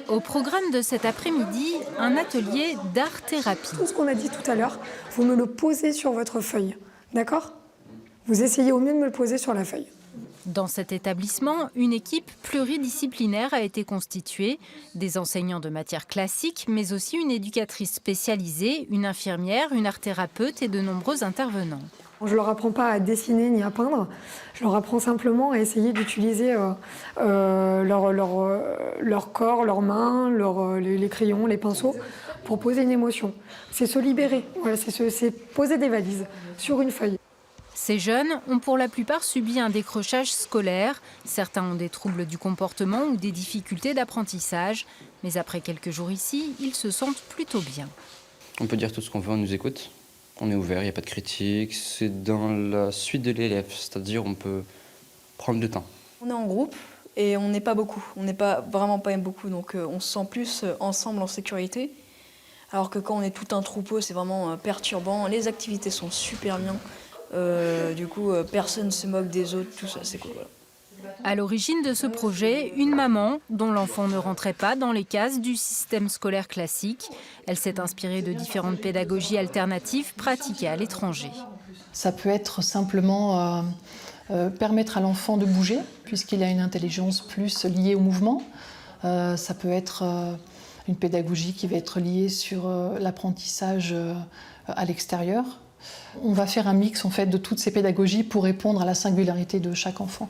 Au programme de cet après-midi, un atelier d'art-thérapie. Tout ce qu'on a dit tout à l'heure, vous me le posez sur votre feuille, d'accord? Vous essayez au mieux de me le poser sur la feuille. Dans cet établissement, une équipe pluridisciplinaire a été constituée. Des enseignants de matières classiques, mais aussi une éducatrice spécialisée, une infirmière, une art-thérapeute et de nombreux intervenants. Je ne leur apprends pas à dessiner ni à peindre, je leur apprends simplement à essayer d'utiliser leur corps, leurs mains, les crayons, les pinceaux, pour poser une émotion. C'est se libérer, voilà, c'est poser des valises sur une feuille. Ces jeunes ont pour la plupart subi un décrochage scolaire. Certains ont des troubles du comportement ou des difficultés d'apprentissage. Mais après quelques jours ici, ils se sentent plutôt bien. On peut dire tout ce qu'on veut, on nous écoute. On est ouvert, il n'y a pas de critique. C'est dans la suite de l'élève, c'est-à-dire on peut prendre le temps. On est en groupe et on n'est pas beaucoup. On n'est pas vraiment pas beaucoup, donc on se sent plus ensemble en sécurité. Alors que quand on est tout un troupeau, c'est vraiment perturbant. Les activités sont super bien. Du coup, personne ne se moque des autres, tout ça, c'est cool. Voilà. À l'origine de ce projet, une maman dont l'enfant ne rentrait pas dans les cases du système scolaire classique. Elle s'est inspirée de différentes pédagogies alternatives pratiquées à l'étranger. Ça peut être simplement permettre à l'enfant de bouger, puisqu'il a une intelligence plus liée au mouvement. Ça peut être une pédagogie qui va être liée sur l'apprentissage à l'extérieur. On va faire un mix en fait, de toutes ces pédagogies pour répondre à la singularité de chaque enfant.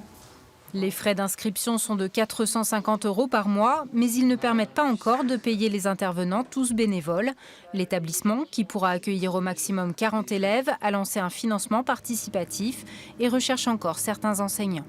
Les frais d'inscription sont de 450 € par mois, mais ils ne permettent pas encore de payer les intervenants, tous bénévoles. L'établissement, qui pourra accueillir au maximum 40 élèves, a lancé un financement participatif et recherche encore certains enseignants.